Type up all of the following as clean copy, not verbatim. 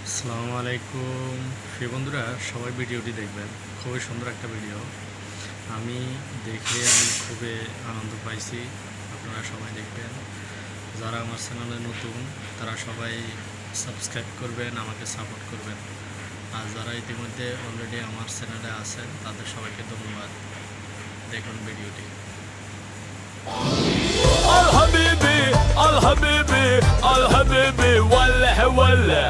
আসসালামু আলাইকুম প্রিয় বন্ধুরা, সবাই ভিডিওটি দেখবেন। খুবই সুন্দর একটা ভিডিও। আমি খুবই আনন্দ পাইছি। আপনারা সবাই দেখবেন। যারা আমার চ্যানেলে নতুন তারা সবাই সাবস্ক্রাইব করবেন, আমাকে সাপোর্ট করবেন। আর যারা ইতিমধ্যে অলরেডি আমার চ্যানেলে আছেন তাদের সবাইকে ধন্যবাদ। দেখুন ভিডিওটি। الحبيبي الحبيبي الحبيبي ولا ولا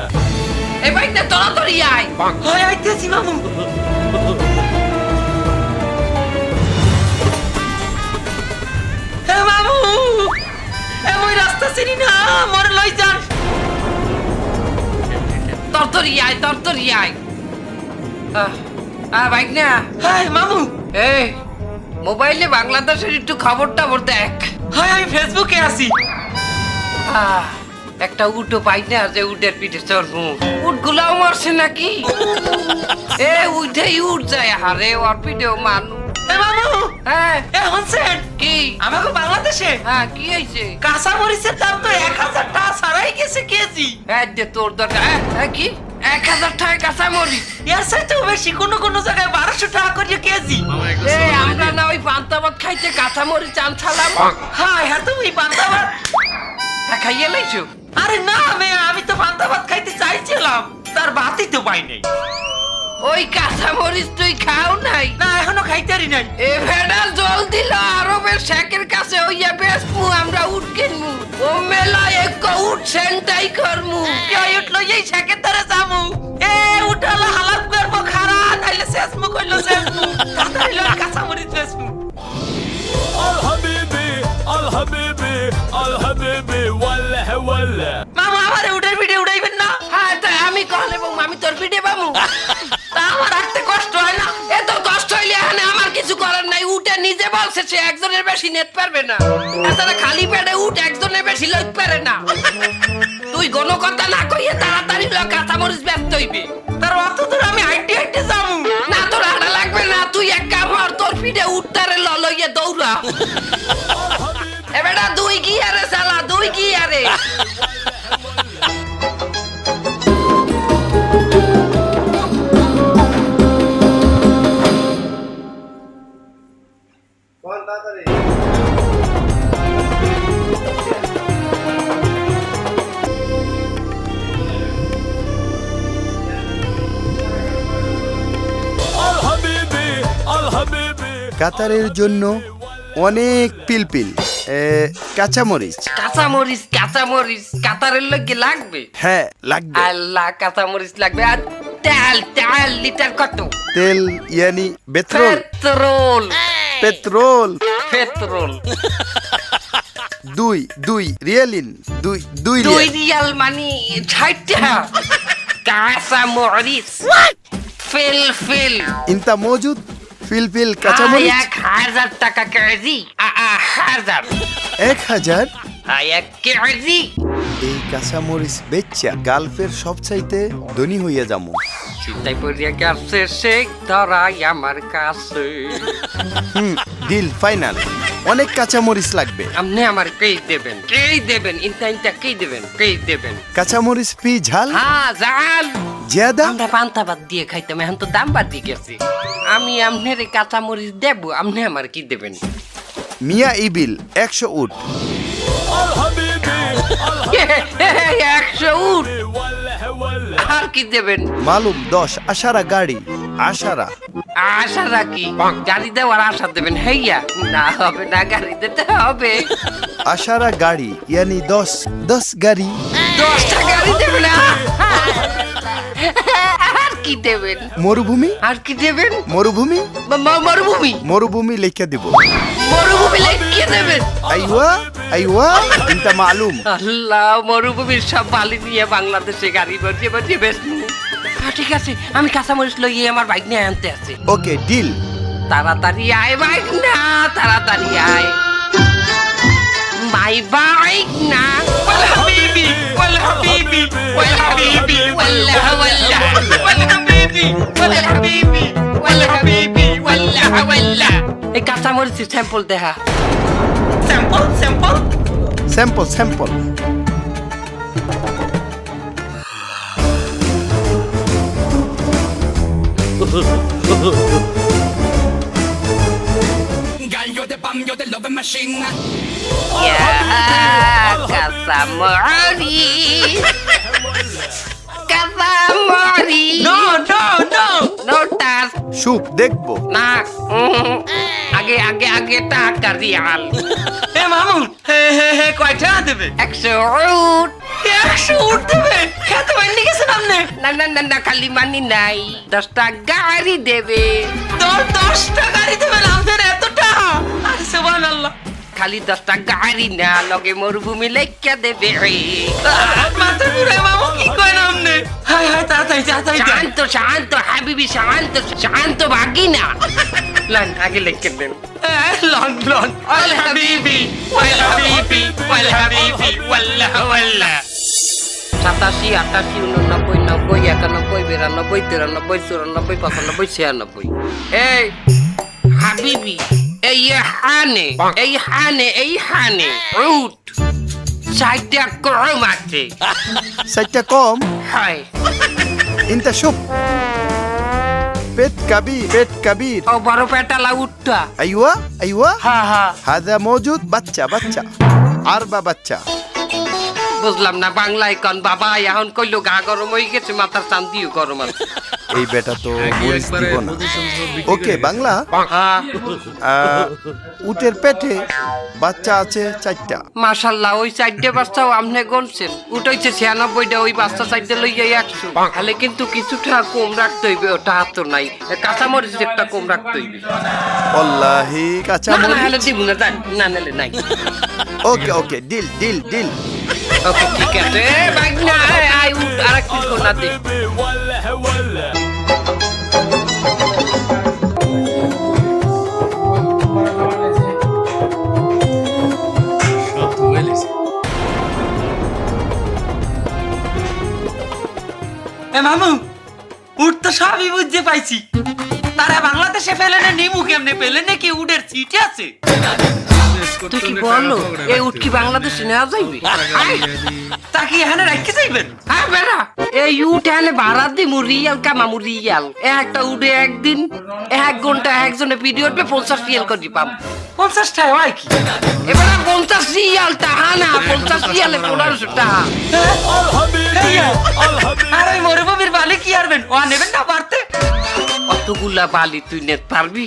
এই বাইকটা তাড়াতাড়ি আয়। হয় আইতেছি মামু। হে মামু, এমন রাস্তা চিনি না, মোর লই যান। তাড়াতাড়ি আয়। বাইক না। হাই মামু, এই মোবাইলে বাংলাদেশের একটু খবরটা দেখ। হাই আমি ফেসবুকে আছি। একটা উটও পাই না যে উটের পিঠে চড়বো। উটগুলাও মরছে নাকি? উঠেই উঠ যায় হারে, ওর পিঠেও মানুষ। হে মামু, হ্যাঁ এ হনসেন কি? আমাকে বাংলাদেশে হ্যাঁ কি হয়েছে? কাঁচা মরিচের দাম তো 1000 টাকা ছাড়াই গেছে কেজি। হ্যাঁ দে তোর দরকার। কি 1000 টাকা কাঁচা মরিচ? এর চাইতেও বেশি, কোনো জায়গায় 1200 টাকা করে কেজি। আমরা না ওই পান্তাবাদ খাইতে কাঁচা মরিচ আনছালাম। হাই হ্যাঁ, তুমি পান্তাবাদ? হ্যাঁ খাইয়ে লাইছো? আরে না মেয়ে, আমি তো পান্তাবাদ খাইতে চাইছিলাম, তার বাতি তো পাই নাই। ওই কাঁচা মরিচ তুই খাও নাই? না এখনো খাইতারি নাই। এ ভেড়া জল দিল আরবের শেখের কাছে হইয়া বেসমু, আমরা উঠ কিনমু। ও মেলা এক উঠ সেন্টাই করমু। উঠলো এই শেখের ধারে যামু। উঠালা হালাত করবো খারা, নাইলে শেষমু কইলো শেষমু। তাড়াতাড়ি লই কাঁচা মরিচ বেসমু। الحبيبي الحبيبي الحبيبي ولا ولا মামা আমারে উঠের ভিডিও উড়াইবেন না? হ্যাঁ তাই আমি কহলে বউ আমি তোর পিঠে পাবো। তা আমার রাখতে কষ্ট হয় না? এত কষ্ট হইলে এখানে আমার কিছু করার নাই। উঠে নিজে বলছে সে একজনের বেশি নেট পারবে না। তাছাড়া খালি পেটে উঠ একজনের বেশি লইতে পারে না। তুই কোনো কথা না কইয়ে তাড়াতাড়ি কাঁচা মরিচ ব্যস্ত হইবে। তার অত দূর আমি হাইটে যামু। না তোর হাঁটা লাগবে না, তুই এক কাম কর, তোর পিঠে উঠতারে লইয়ে দৌড়া। এবারে দুই গিয়ারে চালা, দুই গিয়ারে। الحبيبي الحبيبي কাতারের জন্য অনেক পিলপিল কাঁচামরিচ। কাঁচা মরিচ কাতারের লগে লাগবে। হ্যাঁ লাগবে। আল্লাহ কাঁচা মরিচ লাগবে। আর তেল লিটার কত? তেল ইয়ানি পেট্রোল। পেট্রোল পেট্রোল দুই রিয়ালিন দুই দুই রিয়াল। রিয়াল মানে 60 টাকা। কাঁচা মরিচ ফিল ইনতা মজুদ পিলপিল কাঁচামরিচ 1000 টাকা কেজি। 1000। 1 কেজি। এই কাঁচামরিচ বেচা গালফের সবচাইতে ধনী হইয়া যামু। চিন্তাই পড়িয়া গেছে সে ধরাই আমার কাছে। Deal final. অনেক কাঁচামরিচ লাগবে। আপনি আমার কেই দেবেন ইনটা কেই দেবেন। কাঁচামরিচ পি ঝাল হ্যাঁ জাল। জিয়াদা আমরা পান্তাবাদ দিয়ে খাইতাম, এখন তো দাম বাড়ি গেছে। আমি আপনার কাঁচা মরিচ দেব, আপনি আমার কি দেবেন? মিয়া ইবিল 100 উট। الحبيبي 100 উট। ولا ولا আর কি দেবেন? মালুম 10 আশারা গাড়ি। আশারা আশা রাখি গাড়ি দেওয়ার আশা দেবেন। হেইয়া না হবে না, গাড়ি দিতে হবে। আশারা গাড়ি ইয়ানি 10 গাড়ি। 10টা গাড়ি দেবেন। আর কি দেবেন? মরুভূমি আর কি দেবেন? মরুভূমি মরুভূমি লিখে দিব। মরুভূমি লিখে দেবেন। আইওয়া ইনতা মালুম। আল্লাহ, মরুভূমির সব বালি নিয়ে বাংলাদেশে গাড়ি বসিয়ে বেশ। ঠিক আছে, আমি কাঁচামরিচ লইয়ে আমার বাইক নিয়ে আনতে আছি। Okay deal. তাড়াতাড়ি আয় বাইক না, তাড়াতাড়ি আয়। মাই বাইক না। ওয়াল হাবিবি ওয়াল হাবিবি ওয়াল হাবিবি ওয়াল্লাহ ওয়াল্লাহ ওয়াল হাবিবি ওয়াল হাবিবি ওয়াল হাবিবি ওয়াল্লাহ ওয়াল্লাহ। এই কাঁচামরিচের স্যাম্পল দেখা। Sample Casamori. Casamori. No no no No touch. সুপ দেখবো। না আগে আগে আগে টাকা রিয়াল এ মামু হে হে হে কয়টা দেবে 100 উট 100 উঠ দেবে খেতে বাইনি গেছেন আপনি না না না না খালি মানি নাই 10টা গাড়ি দেবে 10 টাকা দিবেন আপনার এত টাকা আরে সুবহানাল্লাহ খালি 10টা গাড়ি না লগে মরুভূমি লেখা দেবে মাথা ঘুরে মামু কি করেন আপনি হাই হাই তাড়াতাড়ি তাড়াতাড়ি দেন। শান্ত শান্ত হাবিবি শান্ত শান্ত ভাগি না লান আগে লেখে দেন লন লন আল হাবিবি ওয়াল হাবিবি ওয়াল হাবিবি ওয়াল্লাহ ওয়াল্লাহ 87 88 89 91 92 93 94 95 96 এই হাবিবি এই হানে উঠ সাইডটা গরম আছে সাইটটা কম হাই ইনতা সুপ পেট কাবির ও বড় পেটালা উঠটা আইওয়া আইওয়া হা হা হাদা মৌজুদ বাচ্চা আরবা বাচ্চা বুঝলাম না বাংলায় কোন বাবা এখন কইলো গা গরম হয়ে গেছে মাথার চান্দিও গরম আছে এই বেটা তো মরিচ একবারে দিব না পজিশন সহ বিক্রি ওকে করে বাংলা হ্যাঁ উটের পেটে বাচ্চা আছে 4টা মাশাল্লাহ ওই সাইডে বাচ্চাও আমনে গনছেন উঠাইছে 96টা ওই বাচ্চা সাইডে লইয়া 100 তাহলে কিন্তু কিছুটা কম রাখতে হইবে ওটা হাত নাই কাঁচামরিচ একটা কম রাখতে হইবে ওয়াল্লাহি কাঁচা না হলে মরিচ দিব না জান না নালে নাই ওকে ডিল ওকে ঠিক আছে ভাই না আই উঠ আরেক পিস কোনা দে حبيبي ولا ولا সব ধুয়ে লিছে। এ মামু উঠ তো সবই বুঝতে পাইছি তারা বাংলাদেশে ফেলেনে নিমু কেমনে পেলে নাকি উডের সিটে আছে তুই কি বললো এই উঠ কি বাংলাদেশে নেওয়া যাইবে তা কি এখানে রাখতে যাইবেন হ্যাঁ বেড়া এই উঠ এনে ভাড়া দিমু রিয়াল কামামু রিয়াল একটা উঠে একদিন 1 ঘন্টা একজনে ভিডিও উঠবে 50 রিয়াল করে পাম 50 টাকা হয় কি এবার 50 রিয়াল টাকা না 50 রিয়ালে 1500 টাকা الحبيبي الحبيبي আর ওই মরুভূমির বালি কি আরবেন ও নেবেন না পারতে অতগুলা বালি তুই নে পারবি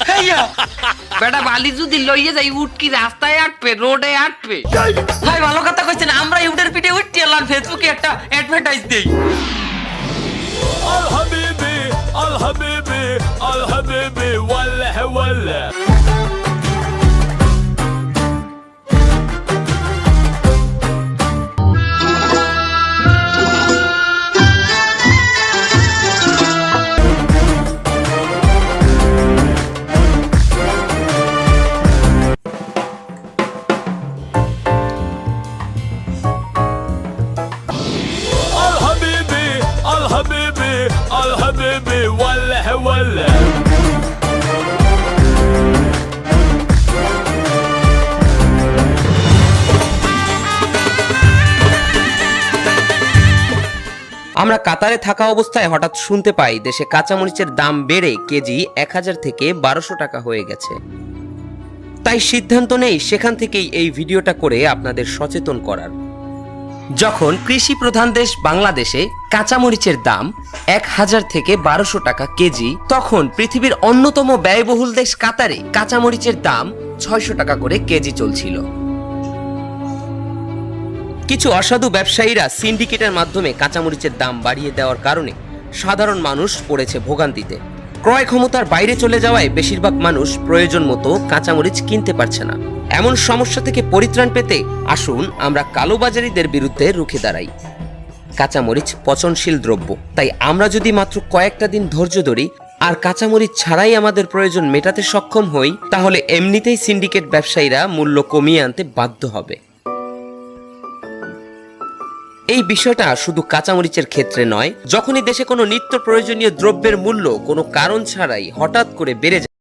হেইয়া বেটা বালি যদি লইয়ে যাই উঠ কি রাস্তায় আটবে রোডে আটবে ভাই ভালো কথা কইছেন আমরা ইউডের পিঠে উঠতে এলাম ফেসবুকে একটা অ্যাডভার্টাইজ দেই الحبيبي الحبيبي الحبيبي ولا ولا الحبيبي الحبيبي الحبيبي ولا ولا আমরা কাতারে থাকা অবস্থায় হঠাৎ শুনতে পাই দেশে কাঁচামরিচের দাম বেড়ে কেজি 1000 থেকে 1200 টাকা হয়ে গেছে। তাই সিদ্ধান্ত নেই সেখান থেকেই এই ভিডিওটা করে আপনাদের সচেতন করার। যখন কৃষি প্রধান দেশ বাংলাদেশে কাঁচামরিচের দাম 1000 থেকে 1200 টাকা কেজি, তখন পৃথিবীর অন্যতম ব্যয়বহুল দেশ কাতারে কাঁচামরিচের দাম 600 টাকা করে কেজি চলছিল। কিছু অসাধু ব্যবসায়ীরা সিন্ডিকেটের মাধ্যমে কাঁচামরিচের দাম বাড়িয়ে দেওয়ার কারণে সাধারণ মানুষ পড়েছে ভোগান্তিতে। ক্রয় ক্ষমতার বাইরে চলে যাওয়ায় বেশিরভাগ মানুষ প্রয়োজন মতো কাঁচামরিচ কিনতে পারছে না। এমন সমস্যা থেকে পরিত্রাণ পেতে আসুন আমরা কালোবাজারিদের বিরুদ্ধে রুখে দাঁড়াই। কাঁচামরিচ পচনশীল দ্রব্য, তাই আমরা যদি মাত্র কয়েকটা দিন ধৈর্য ধরি আর কাঁচামরিচ ছাড়াই আমাদের প্রয়োজন মেটাতে সক্ষম হই, তাহলে এমনিতেই সিন্ডিকেট ব্যবসায়ীরা মূল্য কমিয়ে আনতে বাধ্য হবে। এই বিষয়টা শুধু কাঁচামরিচের ক্ষেত্রে নয়, যখনই দেশে কোনো নিত্য প্রয়োজনীয় দ্রব্যের মূল্য কোনো কারণ ছাড়াই হঠাৎ করে বেড়ে যায়